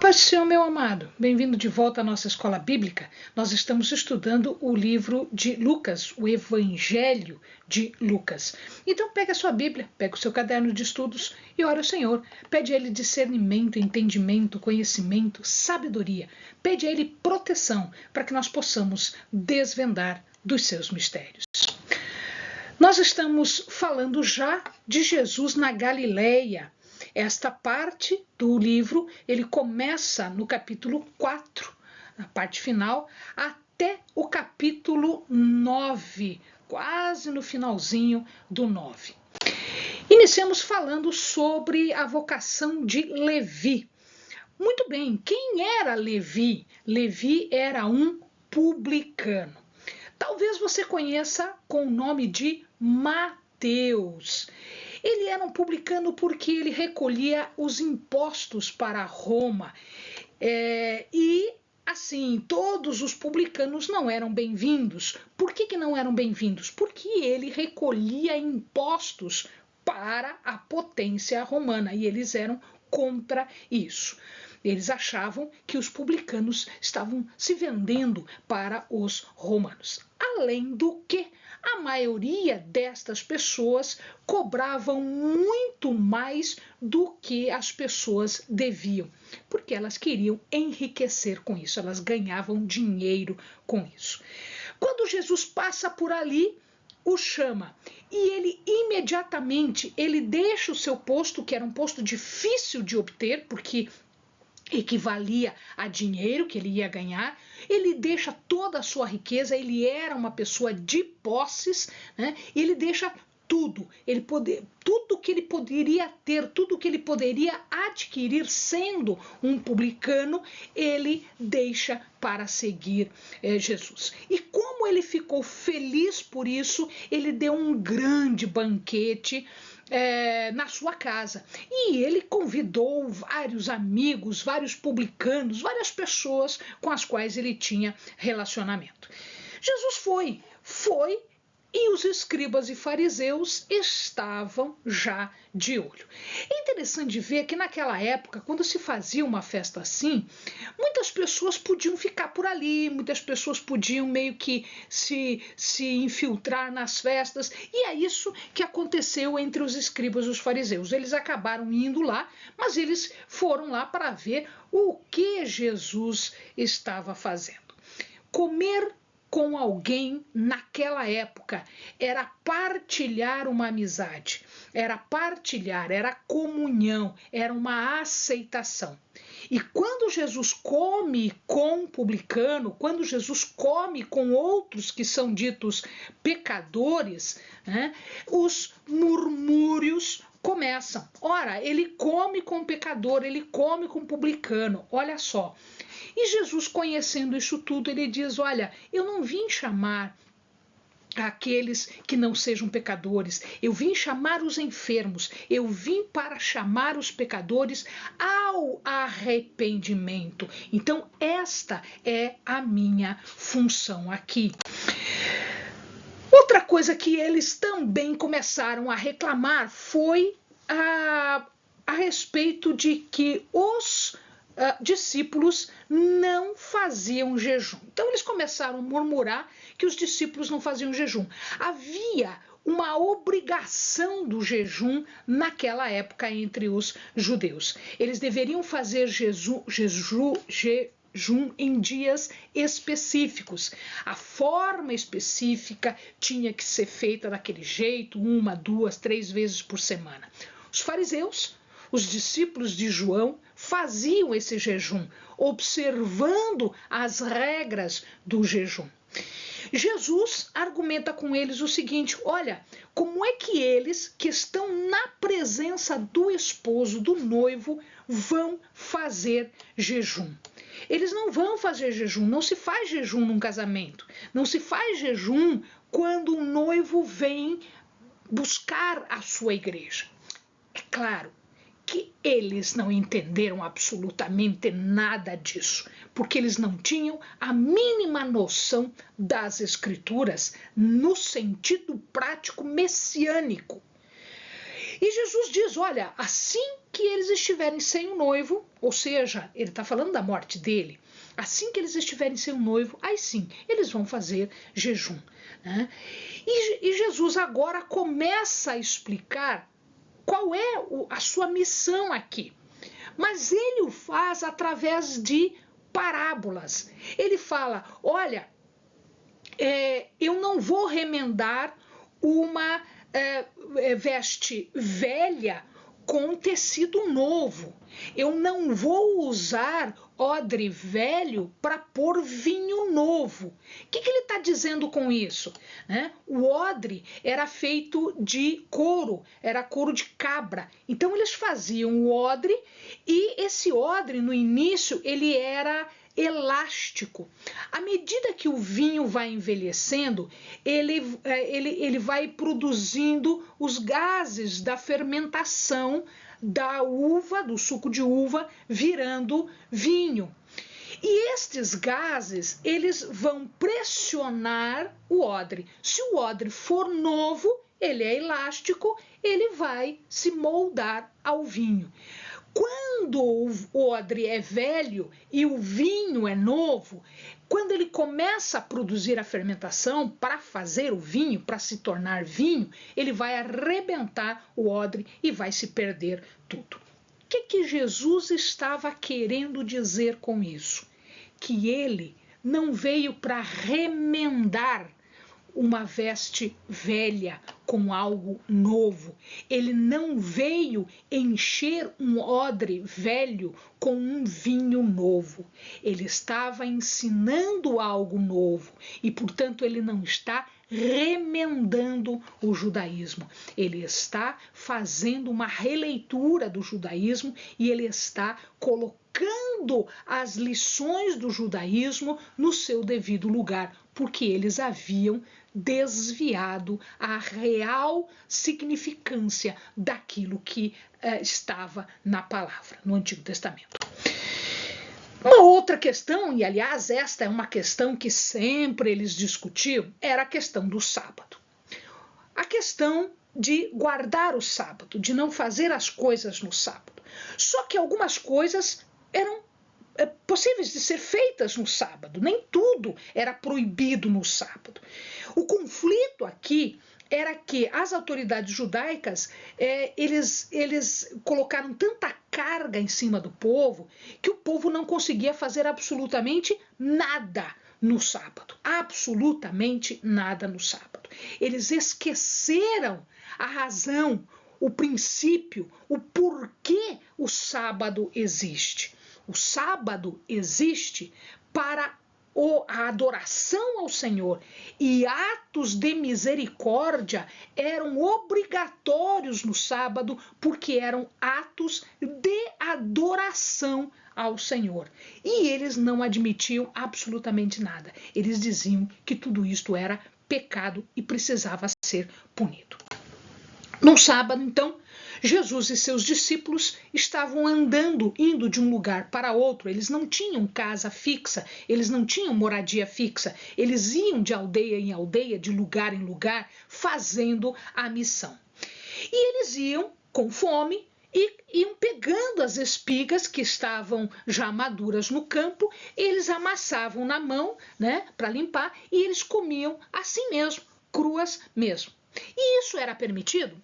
Paz do Senhor, meu amado, bem-vindo de volta à nossa escola bíblica. Nós estamos estudando o livro de Lucas, o Evangelho de Lucas. Então pega a sua Bíblia, pega o seu caderno de estudos e ora ao Senhor. Pede a Ele discernimento, entendimento, conhecimento, sabedoria. Pede a Ele proteção para que nós possamos desvendar dos seus mistérios. Nós estamos falando já de Jesus na Galileia. Esta parte do livro, ele começa no capítulo 4, na parte final, até o capítulo 9, quase no finalzinho do 9. Iniciamos falando sobre a vocação de Levi. Muito bem, quem era Levi? Levi era um publicano. Talvez você conheça com o nome de Mateus. Ele era um publicano porque ele recolhia os impostos para Roma. E, assim, todos os publicanos não eram bem-vindos. Por que não eram bem-vindos? Porque ele recolhia impostos para a potência romana e eles eram contra isso. Eles achavam que os publicanos estavam se vendendo para os romanos. Além do que, a maioria destas pessoas cobravam muito mais do que as pessoas deviam, porque elas queriam enriquecer com isso, elas ganhavam dinheiro com isso. Quando Jesus passa por ali, o chama e ele imediatamente deixa o seu posto, que era um posto difícil de obter, porque equivalia a dinheiro que ele ia ganhar, ele deixa toda a sua riqueza, ele era uma pessoa de posses, né? E ele deixa tudo, tudo que ele poderia ter, tudo que ele poderia adquirir sendo um publicano, ele deixa para seguir Jesus. E como ele ficou feliz por isso, ele deu um grande banquete na sua casa. E ele convidou vários amigos, vários publicanos, várias pessoas com as quais ele tinha relacionamento. Jesus foi e os escribas e fariseus estavam já de olho. É interessante ver que naquela época, quando se fazia uma festa assim, muitas pessoas podiam ficar por ali, muitas pessoas podiam meio que se infiltrar nas festas, e é isso que aconteceu entre os escribas e os fariseus. Eles acabaram indo lá, mas eles foram lá para ver o que Jesus estava fazendo. Comer com alguém naquela época era partilhar uma amizade, era partilhar, era comunhão, era uma aceitação. E quando Jesus come com um publicano, quando Jesus come com outros que são ditos pecadores, né, os murmúrios começam. Ora, ele come com pecador, ele come com publicano, olha só. E Jesus, conhecendo isso tudo, ele diz, olha, eu não vim chamar aqueles que não sejam pecadores, eu vim chamar os enfermos, eu vim para chamar os pecadores ao arrependimento. Então, esta é a minha função aqui. Outra coisa que eles também começaram a reclamar foi a respeito de que os discípulos não faziam jejum. Então eles começaram a murmurar que os discípulos não faziam jejum. Havia uma obrigação do jejum naquela época entre os judeus. Eles deveriam fazer jejum em dias específicos. A forma específica tinha que ser feita daquele jeito, 1, 2, 3 vezes por semana. Os fariseus, os discípulos de João, faziam esse jejum, observando as regras do jejum. Jesus argumenta com eles o seguinte, olha, como é que eles que estão na presença do esposo, do noivo, vão fazer jejum? Eles não vão fazer jejum, não se faz jejum num casamento, não se faz jejum quando o noivo vem buscar a sua igreja. É claro que eles não entenderam absolutamente nada disso, porque eles não tinham a mínima noção das Escrituras no sentido prático messiânico. E Jesus diz, olha, assim que eles estiverem sem o noivo, ou seja, ele está falando da morte dele, assim que eles estiverem sem o noivo, aí sim, eles vão fazer jejum. Né? E Jesus agora começa a explicar qual é a sua missão aqui. Mas ele o faz através de parábolas. Ele fala, olha, eu não vou remendar uma veste velha com tecido novo. Eu não vou usar odre velho para pôr vinho novo. O que ele está dizendo com isso? Né? O odre era feito de couro, era couro de cabra. Então eles faziam o odre e esse odre no início ele era elástico. À medida que o vinho vai envelhecendo, ele vai produzindo os gases da fermentação da uva, do suco de uva, virando vinho. E estes gases, eles vão pressionar o odre. Se o odre for novo, ele é elástico, ele vai se moldar ao vinho. Quando o odre é velho e o vinho é novo, quando ele começa a produzir a fermentação para fazer o vinho, para se tornar vinho, ele vai arrebentar o odre e vai se perder tudo. O que Jesus estava querendo dizer com isso? Que ele não veio para remendar uma veste velha com algo novo. Ele não veio encher um odre velho com um vinho novo. Ele estava ensinando algo novo e, portanto, ele não está remendando o judaísmo. Ele está fazendo uma releitura do judaísmo e ele está colocando as lições do judaísmo no seu devido lugar, porque eles haviam desviado a real significância daquilo que estava na palavra, no Antigo Testamento. Uma outra questão, e aliás esta é uma questão que sempre eles discutiam, era a questão do sábado. A questão de guardar o sábado, de não fazer as coisas no sábado. Só que algumas coisas eram possíveis de ser feitas no sábado, nem tudo era proibido no sábado. O conflito aqui era que as autoridades judaicas, eles colocaram tanta carga em cima do povo, que o povo não conseguia fazer absolutamente nada no sábado, absolutamente nada no sábado. Eles esqueceram a razão, o princípio, o porquê o sábado existe. O sábado existe para a adoração ao Senhor, e atos de misericórdia eram obrigatórios no sábado, porque eram atos de adoração ao Senhor. E eles não admitiam absolutamente nada. Eles diziam que tudo isto era pecado e precisava ser punido. No sábado, então, Jesus e seus discípulos estavam andando, indo de um lugar para outro. Eles não tinham casa fixa, eles não tinham moradia fixa. Eles iam de aldeia em aldeia, de lugar em lugar, fazendo a missão. E eles iam com fome e iam pegando as espigas que estavam já maduras no campo, eles amassavam na mão, né, para limpar, e eles comiam assim mesmo, cruas mesmo. E isso era permitido?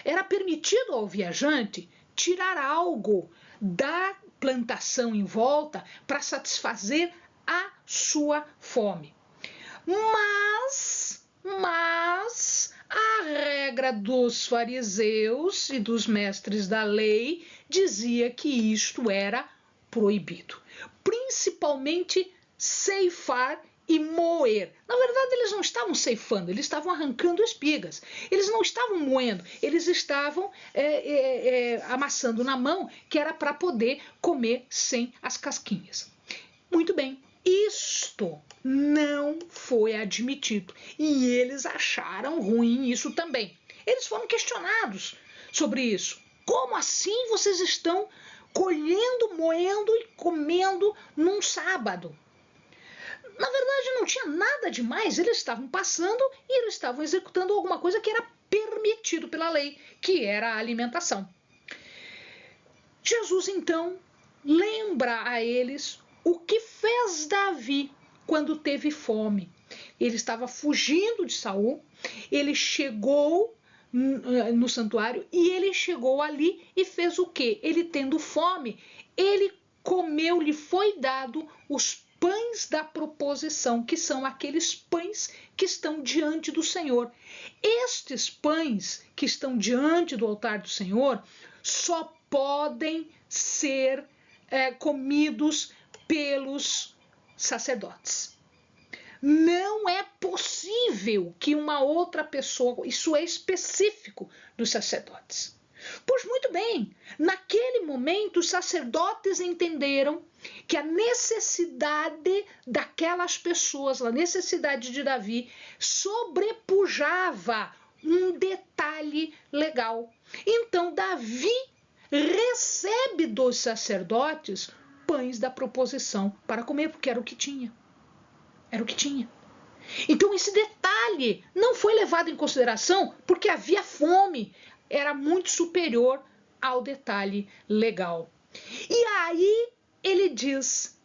Era permitido ao viajante tirar algo da plantação em volta para satisfazer a sua fome. Mas a regra dos fariseus e dos mestres da lei dizia que isto era proibido. Principalmente ceifar e moer. Na verdade, eles não estavam ceifando, eles estavam arrancando espigas. Eles não estavam moendo, eles estavam amassando na mão, que era para poder comer sem as casquinhas. Muito bem, isto não foi admitido. E eles acharam ruim isso também. Eles foram questionados sobre isso. Como assim vocês estão colhendo, moendo e comendo num sábado? Na verdade, não tinha nada demais, eles estavam passando e eles estavam executando alguma coisa que era permitido pela lei, que era a alimentação. Jesus, então, lembra a eles o que fez Davi quando teve fome. Ele estava fugindo de Saul, ele chegou no santuário e ele chegou ali e fez o quê? Ele tendo fome, ele comeu, lhe foi dado os pães da proposição, que são aqueles pães que estão diante do Senhor. Estes pães que estão diante do altar do Senhor só podem ser comidos pelos sacerdotes. Não é possível que uma outra pessoa, isso é específico dos sacerdotes. Pois muito bem, naquele momento os sacerdotes entenderam que a necessidade daquelas pessoas, a necessidade de Davi, sobrepujava um detalhe legal. Então Davi recebe dos sacerdotes pães da proposição para comer, porque era o que tinha. Era o que tinha. Então esse detalhe não foi levado em consideração porque havia fome. Era muito superior ao detalhe legal. E aí ele diz,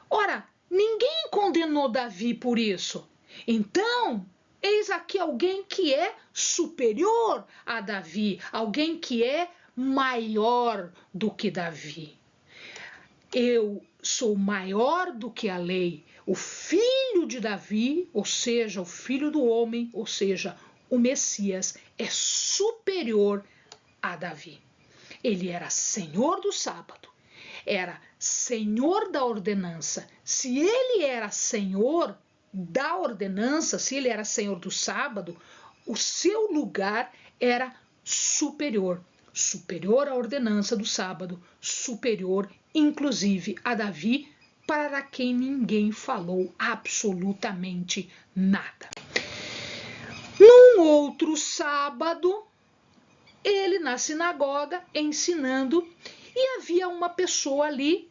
ora, ninguém condenou Davi por isso. Então, eis aqui alguém que é superior a Davi, alguém que é maior do que Davi. Eu sou maior do que a lei. O filho de Davi, ou seja, o filho do homem, ou seja, o Messias, é superior a Davi. Ele era senhor do sábado, era senhor da ordenança. Se ele era senhor da ordenança, se ele era senhor do sábado, o seu lugar era superior. Superior à ordenança do sábado, superior inclusive a Davi, para quem ninguém falou absolutamente nada. Num outro sábado, ele na sinagoga ensinando, e havia uma pessoa ali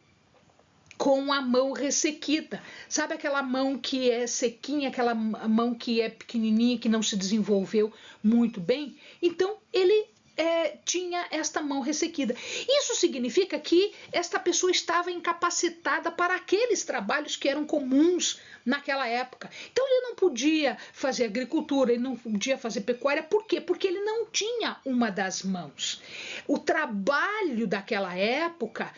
com a mão ressequida. Sabe aquela mão que é sequinha, aquela mão que é pequenininha, que não se desenvolveu muito bem? Então, ele tinha esta mão ressequida. Isso significa que esta pessoa estava incapacitada para aqueles trabalhos que eram comuns naquela época. Então ele não podia fazer agricultura, ele não podia fazer pecuária. Por quê? Porque ele não tinha uma das mãos. O trabalho daquela época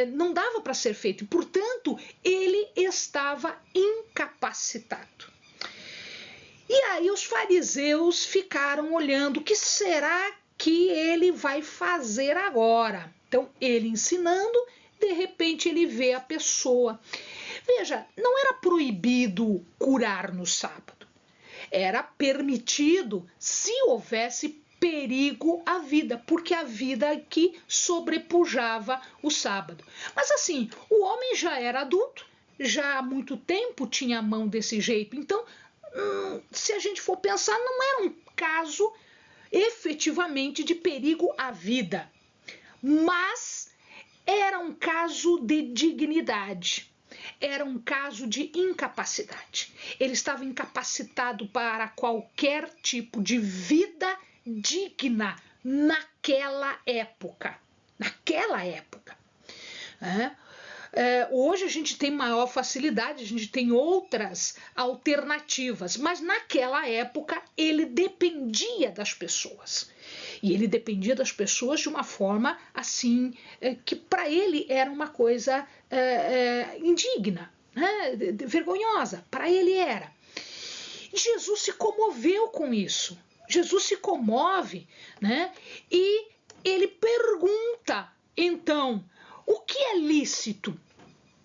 não dava para ser feito, e, portanto, ele estava incapacitado. E aí os fariseus ficaram olhando, o que será que ele vai fazer agora? Então, ele ensinando, de repente ele vê a pessoa. Veja, não era proibido curar no sábado. Era permitido se houvesse perigo à vida, porque a vida aqui sobrepujava o sábado. Mas assim, o homem já era adulto, já há muito tempo tinha a mão desse jeito. Então, se a gente for pensar, não era um caso efetivamente de perigo à vida, mas era um caso de dignidade, era um caso de incapacidade. Ele estava incapacitado para qualquer tipo de vida digna naquela época. Hoje a gente tem maior facilidade, a gente tem outras alternativas, mas naquela época ele dependia das pessoas. E ele dependia das pessoas de uma forma assim, que para ele era uma coisa indigna, vergonhosa, para ele era. Jesus se comoveu com isso. Jesus se comove, né? E ele pergunta, então, o que é lícito?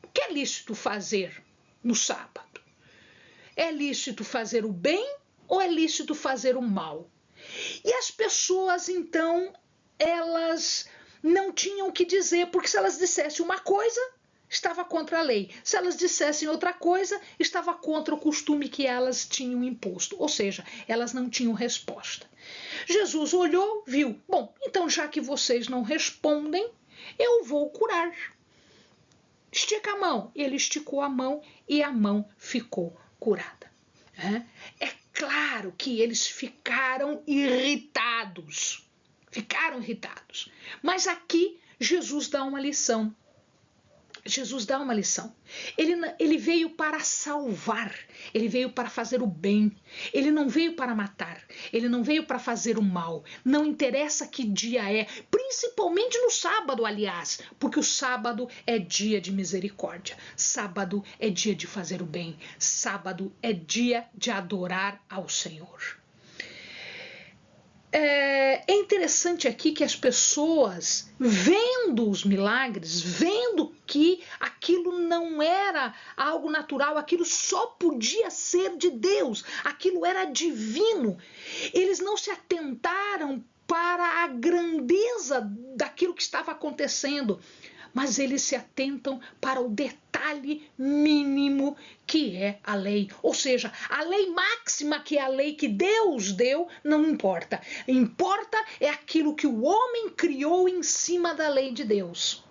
O que é lícito fazer no sábado? É lícito fazer o bem ou é lícito fazer o mal? E as pessoas, então, elas não tinham o que dizer, porque se elas dissessem uma coisa, estava contra a lei. Se elas dissessem outra coisa, estava contra o costume que elas tinham imposto. Ou seja, elas não tinham resposta. Jesus olhou, viu, bom, então já que vocês não respondem, eu vou curar. Estica a mão. Ele esticou a mão e a mão ficou curada. É claro claro que eles ficaram irritados. Ficaram irritados. Mas aqui Jesus dá uma lição. Jesus dá uma lição. Ele veio para salvar, ele veio para fazer o bem, ele não veio para matar, ele não veio para fazer o mal. Não interessa que dia é, principalmente no sábado, aliás, porque o sábado é dia de misericórdia, sábado é dia de fazer o bem, sábado é dia de adorar ao Senhor. É interessante aqui que as pessoas, vendo os milagres, vendo que aquilo não era algo natural, aquilo só podia ser de Deus, aquilo era divino, eles não se atentaram para a grandeza daquilo que estava acontecendo, mas eles se atentam para o detalhe mínimo que é a lei. Ou seja, a lei máxima, que é a lei que Deus deu, não importa. Importa é aquilo que o homem criou em cima da lei de Deus.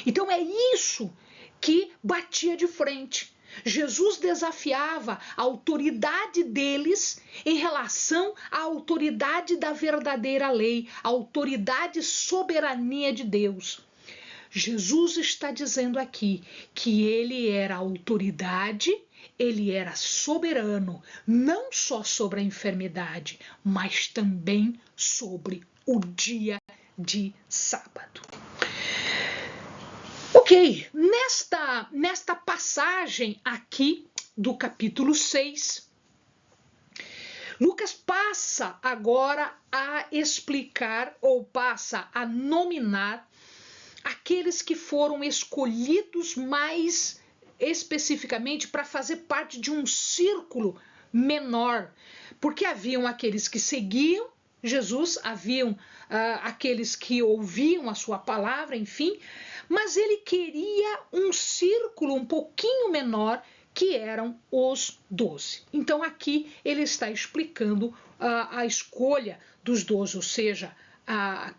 Então é isso que batia de frente. Jesus desafiava a autoridade deles em relação à autoridade da verdadeira lei, a autoridade e soberania de Deus. Jesus está dizendo aqui que ele era autoridade, ele era soberano, não só sobre a enfermidade, mas também sobre o dia de sábado. Ok, nesta passagem aqui do capítulo 6, Lucas passa agora a explicar ou passa a nominar aqueles que foram escolhidos mais especificamente para fazer parte de um círculo menor, porque haviam aqueles que seguiam Jesus, haviam aqueles que ouviam a sua palavra, enfim, mas ele queria um círculo um pouquinho menor, que eram os 12. Então aqui ele está explicando a escolha dos 12, ou seja,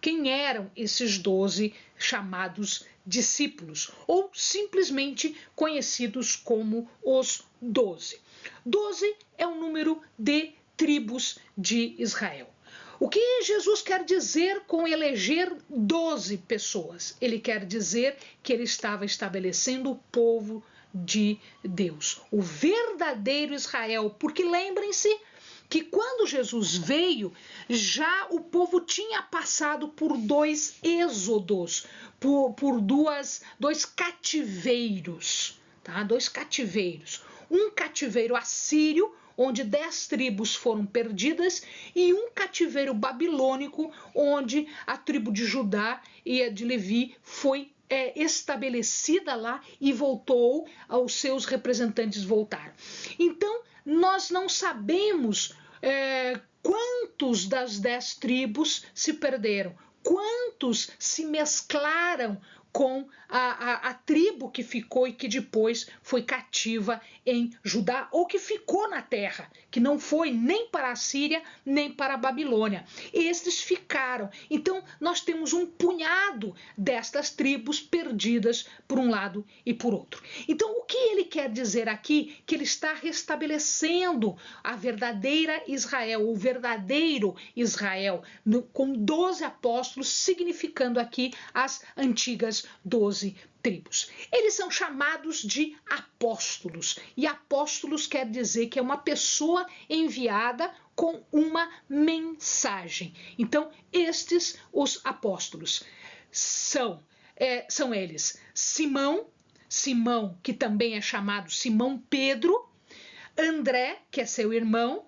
quem eram esses 12 chamados discípulos, ou simplesmente conhecidos como os 12. 12 é o número de tribos de Israel. O que Jesus quer dizer com eleger 12 pessoas? Ele quer dizer que ele estava estabelecendo o povo de Deus, o verdadeiro Israel, porque lembrem-se que quando Jesus veio, já o povo tinha passado por 2 êxodos, por dois cativeiros, tá? 2 cativeiros. Um cativeiro assírio, onde 10 tribos foram perdidas, e um cativeiro babilônico, onde a tribo de Judá e a de Levi foi estabelecida lá e voltou, aos seus representantes voltaram. Então, nós não sabemos quantos das 10 tribos se perderam, quantos se mesclaram com a tribo que ficou e que depois foi cativa em Judá, ou que ficou na terra, que não foi nem para a Síria, nem para a Babilônia. Estes ficaram. Então, nós temos um punhado destas tribos perdidas por um lado e por outro. Então, o que ele quer dizer aqui? Que ele está restabelecendo a verdadeira Israel, o verdadeiro Israel, com 12 apóstolos, significando aqui as antigas 12 tribos. Eles são chamados de apóstolos, e apóstolos quer dizer que é uma pessoa enviada com uma mensagem. Então, estes, os apóstolos, são eles Simão, que também é chamado Simão Pedro, André, que é seu irmão,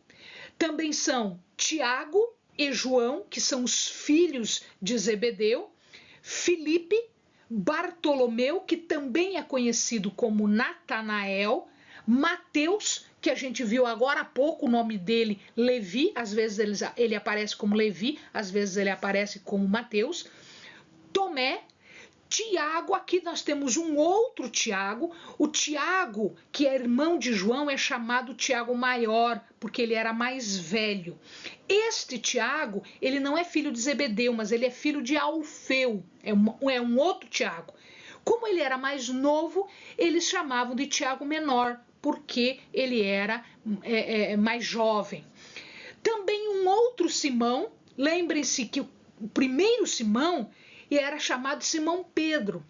também são Tiago e João, que são os filhos de Zebedeu, Filipe, Bartolomeu, que também é conhecido como Natanael, Mateus, que a gente viu agora há pouco o nome dele, Levi, às vezes ele aparece como Levi, às vezes ele aparece como Mateus, Tomé, Tiago, aqui nós temos um outro Tiago, o Tiago, que é irmão de João, é chamado Tiago Maior, porque ele era mais velho. Este Tiago, ele não é filho de Zebedeu, mas ele é filho de Alfeu, é um outro Tiago. Como ele era mais novo, eles chamavam de Tiago Menor, porque ele era mais jovem. Também um outro Simão, lembrem-se que o primeiro Simão era chamado Simão Pedro.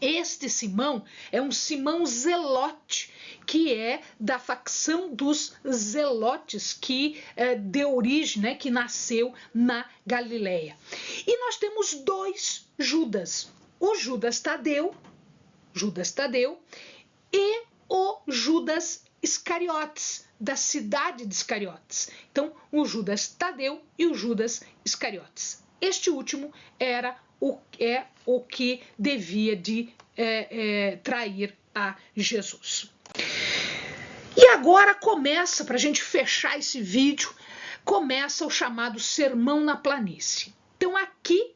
Este Simão é um Simão Zelote, que é da facção dos Zelotes, que deu origem, né, que nasceu na Galileia. E nós temos dois Judas, o Judas Tadeu e o Judas Iscariotes, da cidade de Iscariotes. Então, o Judas Tadeu e o Judas Iscariotes. Este último era o que devia de trair a Jesus. E agora começa, para a gente fechar esse vídeo, começa o chamado Sermão na Planície. Então aqui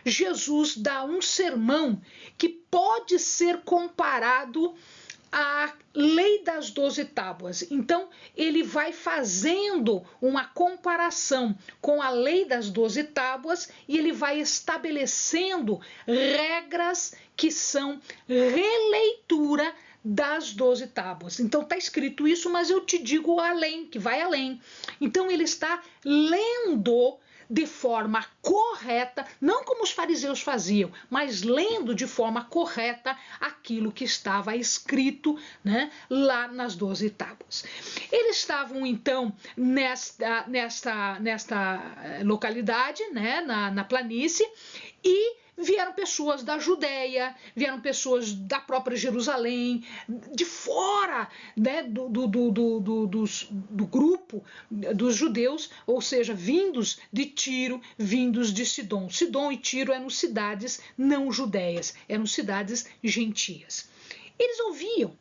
Jesus dá um sermão que pode ser comparado à lei das 12 tábuas. Então, ele vai fazendo uma comparação com a lei das 12 tábuas e ele vai estabelecendo regras que são releitura das 12 tábuas. Então, está escrito isso, mas eu te digo além, que vai além. Então, ele está lendo de forma correta, não como os fariseus faziam, mas lendo de forma correta aquilo que estava escrito, né, lá nas 12 tábuas. Eles estavam, então, nesta localidade, né, na planície, e vieram pessoas da Judéia, vieram pessoas da própria Jerusalém, de fora, né, do grupo dos judeus, ou seja, vindos de Tiro, vindos de Sidom. Sidom e Tiro eram cidades não judeias, eram cidades gentias. Eles ouviam,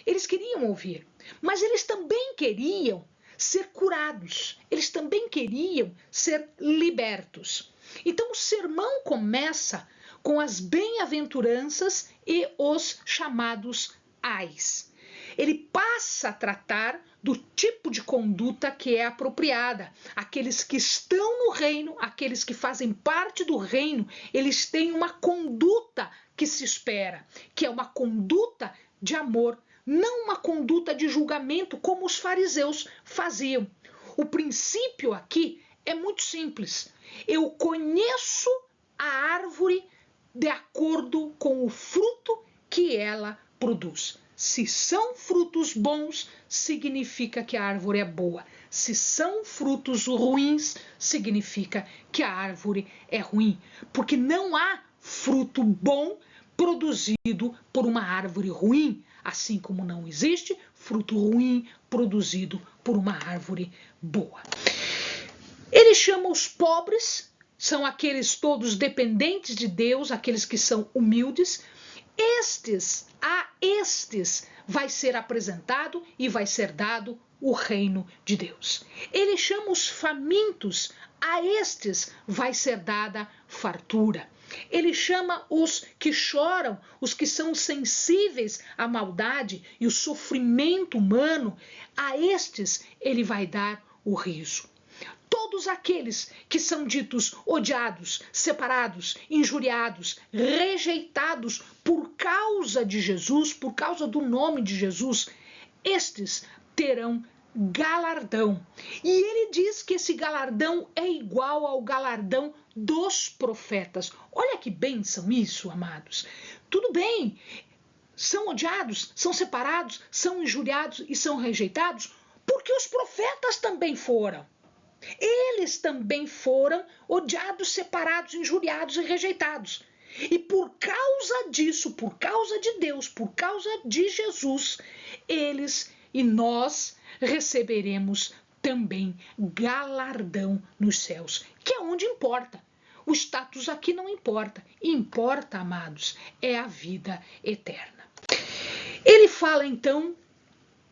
eles queriam ouvir, mas eles também queriam ser curados, eles também queriam ser libertos. Então o sermão começa com as bem-aventuranças e os chamados ais. Ele passa a tratar do tipo de conduta que é apropriada. Aqueles que estão no reino, aqueles que fazem parte do reino, eles têm uma conduta que se espera, que é uma conduta de amor, não uma conduta de julgamento como os fariseus faziam. O princípio aqui é muito simples. Eu conheço a árvore de acordo com o fruto que ela produz. Se são frutos bons, significa que a árvore é boa. Se são frutos ruins, significa que a árvore é ruim. Porque não há fruto bom produzido por uma árvore ruim, assim como não existe fruto ruim produzido por uma árvore boa. Ele chama os pobres, são aqueles todos dependentes de Deus, aqueles que são humildes. A estes vai ser apresentado e vai ser dado o reino de Deus. Ele chama os famintos, a estes vai ser dada fartura. Ele chama os que choram, os que são sensíveis à maldade e o sofrimento humano, a estes ele vai dar o riso. Todos aqueles que são ditos odiados, separados, injuriados, rejeitados por causa de Jesus, por causa do nome de Jesus, estes terão galardão. E ele diz que esse galardão é igual ao galardão dos profetas. Olha que bênção isso, amados. Tudo bem, são odiados, são separados, são injuriados e são rejeitados, porque os profetas também foram. Eles também foram odiados, separados, injuriados e rejeitados. E por causa disso, por causa de Deus, por causa de Jesus, eles e nós receberemos também galardão nos céus, que é onde importa. O status aqui não importa. Importa, amados, é a vida eterna. Ele fala então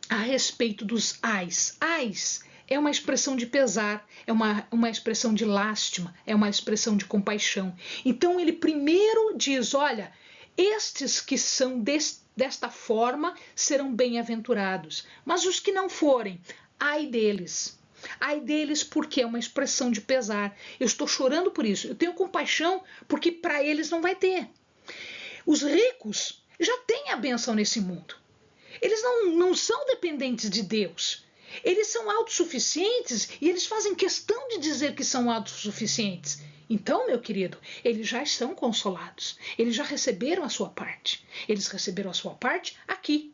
a respeito dos ais. Ais é uma expressão de pesar, é uma expressão de lástima, é uma expressão de compaixão. Então ele primeiro diz, olha, estes que são desta forma serão bem-aventurados, mas os que não forem, ai deles. Ai deles porque é uma expressão de pesar. Eu estou chorando por isso, eu tenho compaixão porque para eles não vai ter. Os ricos já têm a bênção nesse mundo. Eles não são dependentes de Deus. Eles são autossuficientes e eles fazem questão de dizer que são autossuficientes. Então, meu querido, eles já estão consolados. Eles já receberam a sua parte. Eles receberam a sua parte aqui.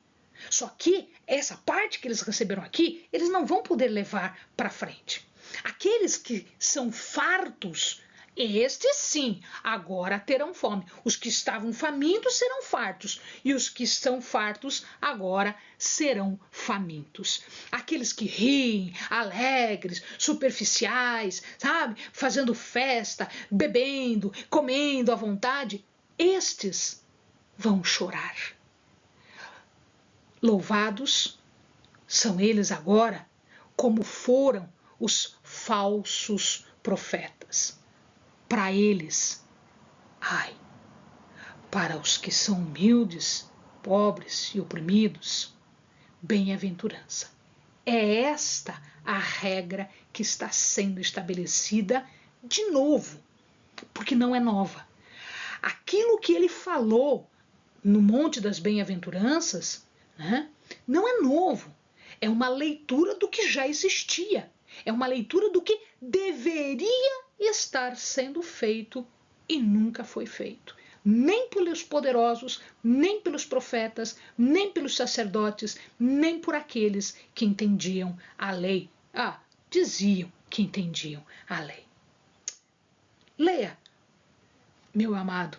Só que essa parte que eles receberam aqui, eles não vão poder levar para frente. Aqueles que são fartos, estes sim, agora terão fome. Os que estavam famintos serão fartos, e os que estão fartos agora serão famintos. Aqueles que riem, alegres, superficiais, sabe? Fazendo festa, bebendo, comendo à vontade, estes vão chorar. Louvados são eles agora, como foram os falsos profetas. Para eles, ai, para os que são humildes, pobres e oprimidos, bem-aventurança. É esta a regra que está sendo estabelecida de novo, porque não é nova. Aquilo que ele falou no Monte das Bem-aventuranças, né, não é novo. É uma leitura do que já existia. É uma leitura do que deveria estar sendo feito e nunca foi feito. Nem pelos poderosos, nem pelos profetas, nem pelos sacerdotes, nem por aqueles que entendiam a lei. Diziam que entendiam a lei. Leia, meu amado,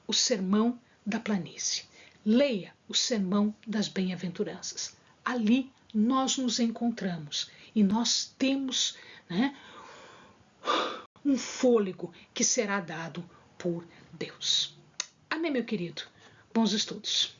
o Sermão da Planície. Leia o Sermão das Bem-aventuranças. Ali nós nos encontramos e nós temos, né, um fôlego que será dado por Deus. Amém, meu querido? Bons estudos.